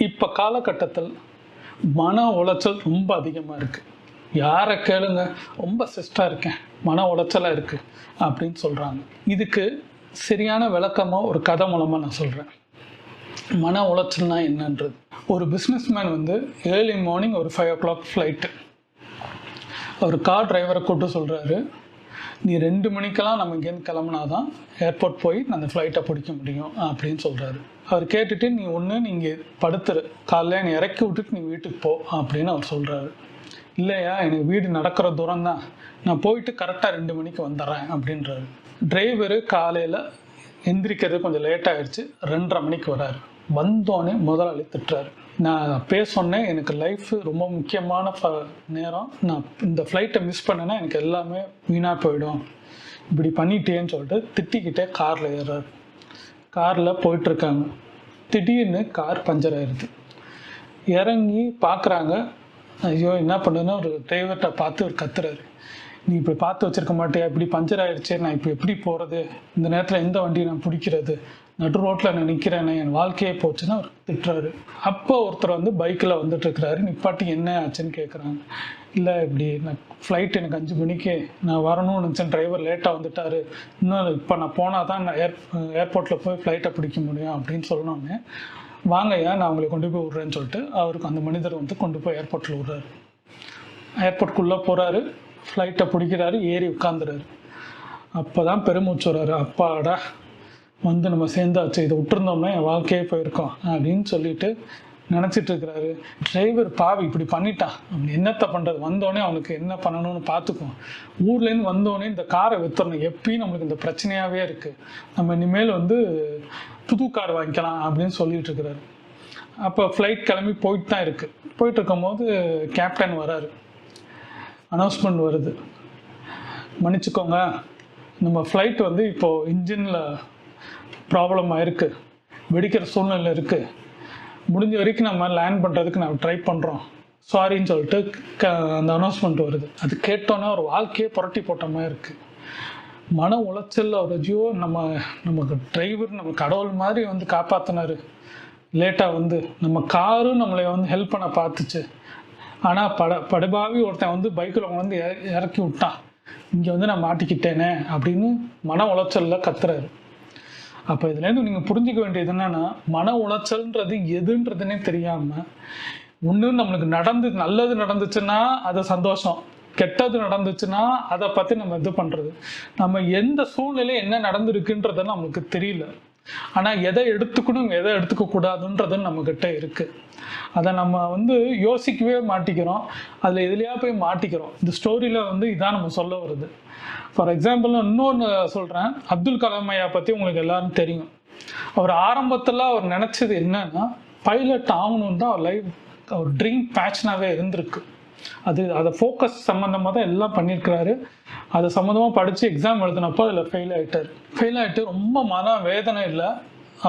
இப்போ காலகட்டத்தில் மன உளைச்சல் ரொம்ப அதிகமாக இருக்குது. யாரை கேளுங்க, ரொம்ப ஸ்ட்ரெஸ்டாக இருக்கேன், மன உளைச்சலாக இருக்குது அப்படின்னு சொல்கிறாங்க. இதுக்கு சரியான விளக்கமாக ஒரு கதை மூலமாக நான் சொல்கிறேன். மன உளைச்சல்னா என்னன்றது. ஒரு பிஸ்னஸ்மேன் வந்து ஏர்லி மார்னிங் ஒரு 5 o'clock ஃப்ளைட்டு. அவர் கார் டிரைவரை கூப்பிட்டு சொல்கிறாரு, நீ 2 மணிக்கெல்லாம் நம்ம இங்கேருந்து கிளம்புனா தான் ஏர்போர்ட் போய் நான் அந்த ஃப்ளைட்டை பிடிக்க முடியும் அப்படின்னு சொல்கிறாரு. அவர் கேட்டுட்டு, நீ ஒன்று நீங்கள் படுத்துரு, காலைல என்னை இறக்கி விட்டுட்டு நீ வீட்டுக்கு போ அப்படின்னு அவர் சொல்கிறாரு. இல்லையா, எனக்கு வீடு நடக்கிற தூரம் தான், நான் போயிட்டு கரெக்டாக 2 மணிக்கு வந்துடுறேன் அப்படின்றாரு. டிரைவரு காலையில் எந்திரிக்கிறது கொஞ்சம் லேட் ஆகிடுச்சு, 2:30 மணிக்கு வராரு. வந்தோடனே முதலாளி திட்டுறாரு. நான் சொன்னேன், எனக்கு லைஃப் ரொம்ப முக்கியமான நேரம், நான் இந்த ஃப்ளைட்டை மிஸ் பண்ணேன்னா எனக்கு எல்லாமே வீணாக போயிடும், இப்படி பண்ணிட்டேன்னு சொல்லிட்டு திட்டிக்கிட்டே காரில் ஏறாரு. காரில் போயிட்டுருக்காங்க. திடீர்னு கார் பஞ்சர் ஆயிடுது. இறங்கி பார்க்குறாங்க. ஐயோ என்ன பண்ணுன்னா ஒரு டிரைவர்கிட்ட பார்த்து ஒரு கத்துறாரு, நீ இப்படி பார்த்து வச்சுருக்க மாட்டியா, இப்படி பஞ்சர் ஆகிடுச்சே, நான் இப்போ எப்படி போகிறது, இந்த நேரத்தில் எந்த வண்டியை நான் பிடிக்கிறது, நடு ரோட்டில் நான் நிற்கிறேன்னு, என் வாழ்க்கையே போச்சுன்னு அவர் திட்டுறாரு. அப்போ ஒருத்தர் வந்து பைக்கில் வந்துட்டுருக்கிறாரு. நிப்பாட்டி என்ன ஆச்சுன்னு கேட்குறாங்க. இல்லை, இப்படி நான் ஃப்ளைட் எனக்கு 5 மணிக்கு நான் வரணும்னு நினச்சேன், டிரைவர் லேட்டாக வந்துட்டார், இன்னும் இப்போ நான் போனால் தான் நான் ஏர்போர்ட்டில் போய் ஃப்ளைட்டை பிடிக்க முடியும் அப்படின்னு சொன்னோன்னே, வாங்கய்யா நான் அவங்களை கொண்டு போய் விட்றேன்னு சொல்லிட்டு அவருக்கு அந்த மனிதர் வந்து கொண்டு போய் ஏர்போர்ட்டில் விட்றாரு. ஏர்போர்ட்டுக்குள்ளே போகிறாரு, ஃப்ளைட்டை பிடிக்கிறாரு, ஏறி உட்காந்துறாரு. அப்போ தான் பெருமூச்சு வர்றாரு. அப்பாடா, வந்து நம்ம சேர்ந்தாச்சு, இதை விட்டுருந்தோம்னா என் வாழ்க்கையே போயிருக்கோம் அப்படின்னு சொல்லிட்டு நினச்சிட்டு இருக்கிறாரு. டிரைவர் பாவி இப்படி பண்ணிட்டான், அவன் என்னத்தை பண்ணுறது, வந்தோடனே அவனுக்கு என்ன பண்ணணும்னு பார்த்துக்குவோம், ஊர்லேருந்து வந்தோடனே இந்த காரை விற்றுறணும், எப்பயும் நம்மளுக்கு இந்த பிரச்சனையாகவே இருக்குது, நம்ம இனிமேல் வந்து புது கார் வாங்கிக்கலாம் அப்படின்னு சொல்லிட்டு இருக்கிறாரு. அப்போ ஃப்ளைட் கிளம்பி போயிட்டு தான் இருக்குது. போயிட்டு இருக்கும்போது கேப்டன் வராரு. அனௌன்ஸ்மெண்ட் வருது, மன்னிச்சுக்கோங்க, நம்ம ஃப்ளைட் வந்து இப்போது இன்ஜினில் ப்ராப்ளம் ஆயிருக்கு, வெடிக்கிற சூழ்நிலை இருக்குது, முடிஞ்ச வரைக்கும் நம்ம லேண்ட் பண்ணுறதுக்கு நம்ம ட்ரை பண்ணுறோம், சாரின்னு சொல்லிட்டு அந்த அனௌன்ஸ்மெண்ட் வருது. அது கேட்டோன்னே ஒரு வாழ்க்கையே புரட்டி போட்ட மாதிரி இருக்குது. மன உளைச்சல் ஒரு ஜியோ, நமக்கு டிரைவர் நம்ம கடவுள் மாதிரி வந்து காப்பாற்றினார், லேட்டாக வந்து நம்ம காரும் நம்மளை வந்து ஹெல்ப் பண்ண பார்த்துச்சு, ஆனால் படுபாவி ஒருத்தன் வந்து பைக்கில் வந்து இறக்கி விட்டான், இங்கே வந்து நான் மாட்டிக்கிட்டேனே அப்படின்னு மன உளைச்சலில் கத்துறாரு. அப்போ இதுலேருந்து நீங்கள் புரிஞ்சிக்க வேண்டியது என்னென்னா, மன உளைச்சல்ன்றது எதுன்றதுன்னே தெரியாமல், ஒன்று நம்மளுக்கு நல்லது நடந்துச்சுன்னா அது சந்தோஷம், கெட்டது நடந்துச்சுன்னா அதை பற்றி நம்ம இது பண்ணுறது, நம்ம எந்த சூழ்நிலை என்ன நடந்துருக்குன்றது நம்மளுக்கு தெரியல, ஆனால் எதை எடுத்துக்கணும் எதை எடுத்துக்கக்கூடாதுன்றது நம்மக்கிட்ட இருக்குது. அதை நம்ம வந்து யோசிக்கவே மாட்டிக்கிறோம், அதில் எதுலையா போய் மாட்டிக்கிறோம். இந்த ஸ்டோரியில் வந்து இதான் நம்ம சொல்ல வருது. ஃபார் எக்ஸாம்பிள் இன்னொன்று சொல்கிறேன். அப்துல் கலாம் ஐயா பற்றி உங்களுக்கு எல்லாரும் தெரியும். அவர் ஆரம்பத்தில் அவர் நினச்சது என்னன்னா, பைலட் ஆகணுன்னு தான் அவர் ட்ரீம் பேஷனாகவே இருந்திருக்கு. அதை ஃபோக்கஸ் சம்மந்தமாக தான் எல்லாம் பண்ணியிருக்கிறாரு. அது சம்மந்தமாக படித்து எக்ஸாம் எழுதினப்போ அதில் ஃபெயில் ஆகிட்டு ரொம்ப மன வேதனை இல்லை,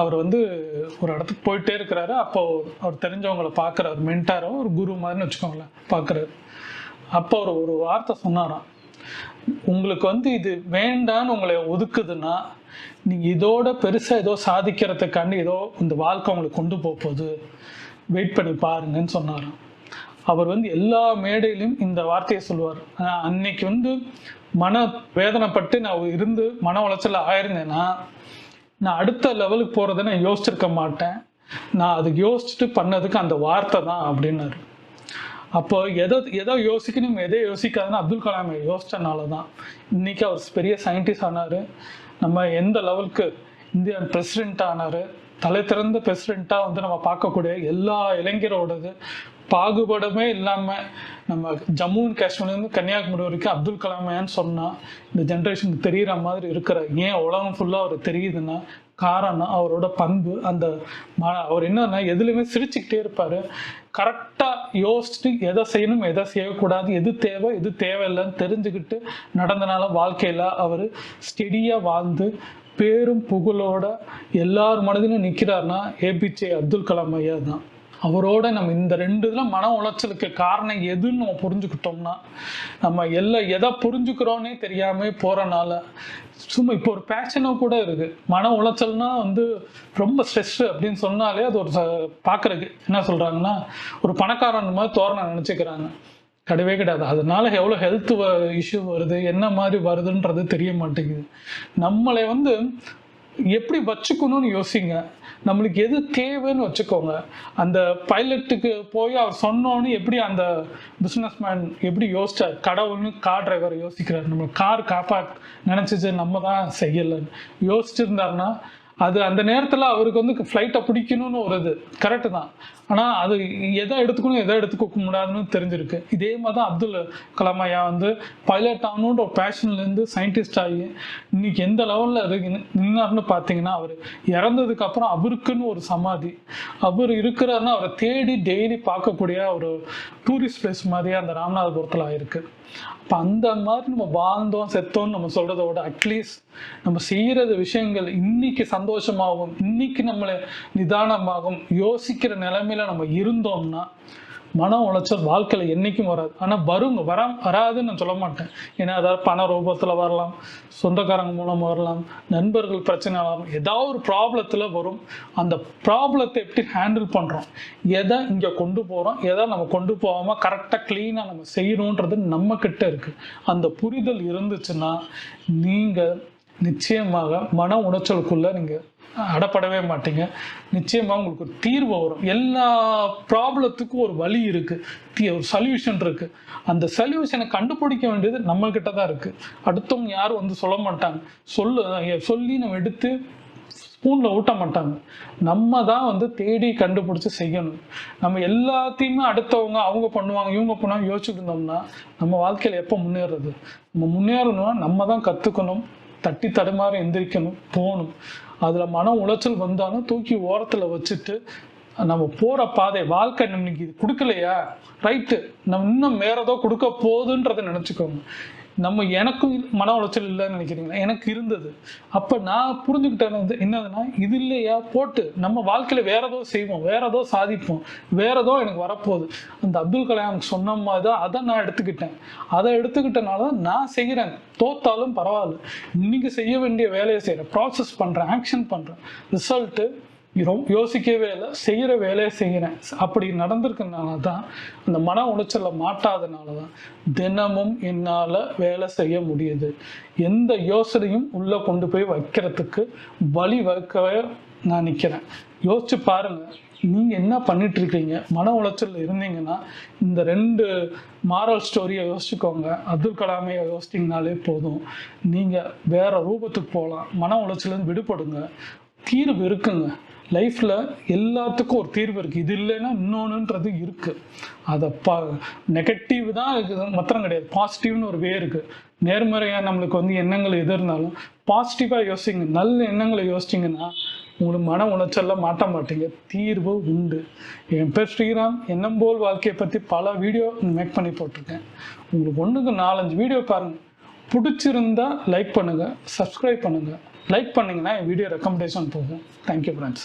அவர் வந்து ஒரு இடத்துக்கு போயிட்டே இருக்கிறாரு. அப்போது அவர் தெரிஞ்சவங்களை பார்க்குறாரு, மென்டாரோ ஒரு குரு மாதிரின்னு வச்சுக்கோங்களேன், பார்க்குறாரு. அப்போ அவர் ஒரு வார்த்தை சொன்னாராம், உங்களுக்கு வந்து இது வேண்டான்னு உங்களை ஒதுக்குதுன்னா, நீங்கள் இதோட பெருசாக ஏதோ சாதிக்கிறதுக்காண்டி ஏதோ இந்த வாழ்க்கை உங்களுக்கு கொண்டு போகுது, வெயிட் பண்ணி பாருங்கன்னு சொன்னாராம். அவர் வந்து எல்லா மேடையிலும் இந்த வார்த்தையை சொல்லுவார். அன்னைக்கு வந்து மன வேதனைப்பட்டு நான் இருந்து மன உளைச்சல் ஆயிருந்தேன்னா, நான் அடுத்த லெவலுக்கு போகிறத நான் யோசிச்சிருக்க மாட்டேன், நான் அதுக்கு யோசிச்சுட்டு பண்ணதுக்கு அந்த வார்த்தை தான் அப்படின்னாரு. அப்போ எதோ யோசிக்கணும் எதை யோசிக்காதுன்னு அப்துல் கலாம் யோசிச்சனால தான் இன்றைக்கி அவர் பெரிய சயின்டிஸ்ட் ஆனார், நம்ம எந்த லெவலுக்கு இந்தியன் பிரசிடெண்ட் ஆனார், தலை திறந்த பிரசிடெண்ட்டாக வந்து நம்ம பார்க்கக்கூடிய எல்லா இளைஞரோடது பாகுபாடுமே இல்லாமல் நம்ம ஜம்மு அண்ட் காஷ்மீர்லேருந்து கன்னியாகுமரி வரைக்கும் அப்துல் கலாமையான்னு சொன்னால் இந்த ஜென்ரேஷனுக்கு தெரிகிற மாதிரி இருக்கிற, ஏன் உலகம் ஃபுல்லாக அவர் தெரியுதுன்னா காரணம் அவரோட பண்பு. அவர் என்னன்னா எதுலையுமே சிரிச்சுக்கிட்டே இருப்பார், கரெக்டாக யோசிச்சுட்டு எதை செய்யணும் எதை செய்யக்கூடாது, எது தேவை எது தேவையில்லைன்னு தெரிஞ்சுக்கிட்டு நடந்தனால வாழ்க்கையில் அவர் ஸ்டெடியாக வாழ்ந்து பேரும் புகழோட எல்லார் மனதிலும் நிற்கிறாருன்னா ஏபிஜே அப்துல் கலாம் ஐயா தான். அவரோட நம்ம இந்த 2 இதில் மன உளைச்சலுக்கு காரணம் எதுன்னு நம்ம புரிஞ்சுக்கிட்டோம்னா, நம்ம எதை புரிஞ்சுக்கிறோன்னே தெரியாமல் போகிறனால சும்மா இப்போ ஒரு பேஷனும் கூட இருக்குது. மன உளைச்சல்னா வந்து ரொம்ப ஸ்ட்ரெஸ்ஸு அப்படின்னு சொன்னாலே அது ஒரு பார்க்குறதுக்கு என்ன சொல்கிறாங்கன்னா, ஒரு பணக்காரன் மாதிரி தோரணை நினச்சிக்கிறாங்க. கிடையவே கிடையாது. அதனால எவ்வளோ ஹெல்த் இஷ்யூ வருது, என்ன மாதிரி வருதுன்றது தெரிய மாட்டேங்குது. நம்மளை வந்து எப்படி வச்சுக்கணும்னு யோசிங்க. நம்மளுக்கு எது தேவைன்னு வச்சுக்கோங்க. அந்த பைலட்டுக்கு போய் அவர் சொன்னோன்னு எப்படி அந்த பிஸ்னஸ் மேன் எப்படி யோசிச்சார், கடவுள்னு கார் டிரைவர் யோசிக்கிறார். நம்ம கார் நினச்சிச்சு நம்ம தான் செய்யலைன்னு யோசிச்சிருந்தாருன்னா அது அந்த நேரத்தில் அவருக்கு வந்து ஃப்ளைட்டை பிடிக்கணும்னு ஒரு இது கரெக்டு தான். ஆனால் அது எதை எடுத்துக்கணும் எதை எடுத்துக்க முடியாதுன்னு தெரிஞ்சிருக்கு. இதே மாதிரி தான் அப்துல் கலாம் ஐயா வந்து பைலட் ஆகணுன்ற ஒரு பேஷன்லேருந்து சயின்டிஸ்ட் ஆகி இன்னைக்கு எந்த லெவலில் நின்னார்னு பார்த்தீங்கன்னா, அவர் இறந்ததுக்கப்புறம் அவருக்குன்னு ஒரு சமாதி, அவர் இருக்கிறாருன்னா அவரை தேடி டெய்லி பார்க்கக்கூடிய ஒரு டூரிஸ்ட் பிளேஸ் மாதிரியே அந்த ராமநாதபுரத்தில் ஆயிருக்கு. அப்போ அந்த மாதிரி நம்ம வாழ்ந்தோம் செத்தோம்னு நம்ம சொல்கிறத விட அட்லீஸ்ட் நம்ம செய்கிறது விஷயங்கள் இன்னைக்கு சந்தோஷமாகும், இன்னைக்கு நம்மளை நிதானமாகும் யோசிக்கிற நிலைமையில நம்ம இருந்தோம்னா மன உளைச்சல் வாழ்க்கையில் என்றைக்கும் வராது. ஆனால் வராதுன்னு நான் சொல்ல மாட்டேன். ஏன்னா அதாவது பண ரூபத்தில் வரலாம், சொந்தக்காரங்க மூலம் வரலாம், நண்பர்கள் பிரச்சனை வரலாம், ஏதாவது ஒரு ப்ராப்ளத்தில் வரும். அந்த ப்ராப்ளத்தை எப்படி ஹேண்டில் பண்ணுறோம், எதை இங்கே கொண்டு போகிறோம், எதை நம்ம கொண்டு போகாமல் கரெக்டாக க்ளீனாக நம்ம செய்யணுன்றது நம்மக்கிட்ட இருக்குது. அந்த புரிதல் இருந்துச்சுன்னா நீங்கள் நிச்சயமாக மன உளைச்சலுக்குள்ளே நீங்கள் அடப்படவே மாட்டீங்க. நிச்சயமாக உங்களுக்கு ஒரு தீர்வு வரும். எல்லா ப்ராப்ளத்துக்கும் ஒரு வழி இருக்குது, ஒரு சொல்யூஷன் இருக்குது. அந்த சொல்யூஷனை கண்டுபிடிக்க வேண்டியது நம்மக்கிட்ட தான் இருக்குது. அடுத்தவங்க யாரும் வந்து சொல்ல மாட்டாங்க, சொல்லி நம்ம எடுத்து ஸ்பூனில் ஊட்ட மாட்டாங்க. நம்ம தான் வந்து தேடி கண்டுபிடிச்சி செய்யணும். நம்ம எல்லாத்தையுமே அடுத்தவங்க அவங்க பண்ணுவாங்க இவங்க பண்ணுவாங்க யோசிச்சுட்டு இருந்தோம்னா நம்ம வாழ்க்கையில் எப்போ முன்னேறது? நம்ம முன்னேறணும்னா நம்ம தான் கற்றுக்கணும், தட்டி தடுமாறி எந்திரிக்கணும், போகணும். அதில் மன உளைச்சல் வந்தாலும் தூக்கி ஓரத்தில் வச்சுட்டு நம்ம போகிற பாதை வாழ்க்கை நம்மளுக்கு இது கொடுக்கலையா, ரைட்டு, நம்ம இன்னும் வேற ஏதோ கொடுக்க போகுதுன்றதை நினச்சிக்கோங்க. எனக்கும் மன உளைச்சல் இல்லைன்னு நினைக்கிறீங்களா? எனக்கு இருந்தது. அப்போ நான் புரிஞ்சுக்கிட்டேன் என்னதுன்னா, இது இல்லையா போட்டு நம்ம வாழ்க்கையில் வேற ஏதோ செய்வோம், வேற ஏதோ சாதிப்போம், வேற ஏதோ எனக்கு வரப்போகுது. அந்த அப்துல் கலாம் சொன்ன மாதிரி தான் அதை நான் எடுத்துக்கிட்டேன். அதை எடுத்துக்கிட்டனால நான் செய்கிறேன், தோத்தாலும் பரவாயில்ல, இன்னைக்கு செய்ய வேண்டிய வேலையை செய்கிறேன், ப்ராசஸ் பண்ணுறேன், ஆக்ஷன் பண்ணுறேன், ரிசல்ட்டு யோசிக்கவே இல்லை, செய்கிற வேலையை செய்கிறேன். அப்படி நடந்திருக்கனால தான் அந்த மன உளைச்சலில் மாட்டாதனால தான் தினமும் என்னால் வேலை செய்ய முடியுது. எந்த யோசனையும் உள்ளே கொண்டு போய் வைக்கிறதுக்கு வழி வகுக்கவே நான் நிற்கிறேன். யோசிச்சு பாருங்கள், நீங்கள் என்ன பண்ணிட்டுருக்கீங்க? மன உளைச்சல் இருந்தீங்கன்னா இந்த 2 மாரல் ஸ்டோரியை யோசிச்சுக்கோங்க. அப்துல் கலாமை யோசிச்சிங்கனாலே போதும், நீங்கள் வேறு ரூபத்துக்கு போகலாம். மன உளைச்சலேருந்து விடுபடுங்க. தீர்வு இருக்குங்க லைஃப்பில், எல்லாத்துக்கும் ஒரு தீர்வு இருக்குது. இது இல்லைன்னா இன்னொன்றுன்றது இருக்குது. அதை நெகட்டிவ் தான் இருக்குது, மாத்திரம் கிடையாது. பாசிட்டிவ்னு ஒரு வே இருக்குது. நேர்மறையாக நம்மளுக்கு வந்து எண்ணங்கள் எது இருந்தாலும் பாசிட்டிவாக யோசிங்க. நல்ல எண்ணங்களை யோசிச்சிங்கன்னா உங்களுக்கு மன உளைச்சலில் மாட்ட மாட்டீங்க, தீர்வு உண்டு. என் பேர் ஸ்ரீராம். எண்ணம் போல் வாழ்க்கையை பற்றி பல வீடியோ மேக் பண்ணி போட்டிருக்கேன். உங்களுக்கு 1க்கு 4-5 வீடியோ பாருங்கள். பிடிச்சிருந்தா லைக் பண்ணுங்கள், சப்ஸ்கிரைப் பண்ணுங்கள். லைக் பண்ணிங்கன்னா என் வீடியோ ரெக்கமெண்டேஷன் போகும். Thank you friends.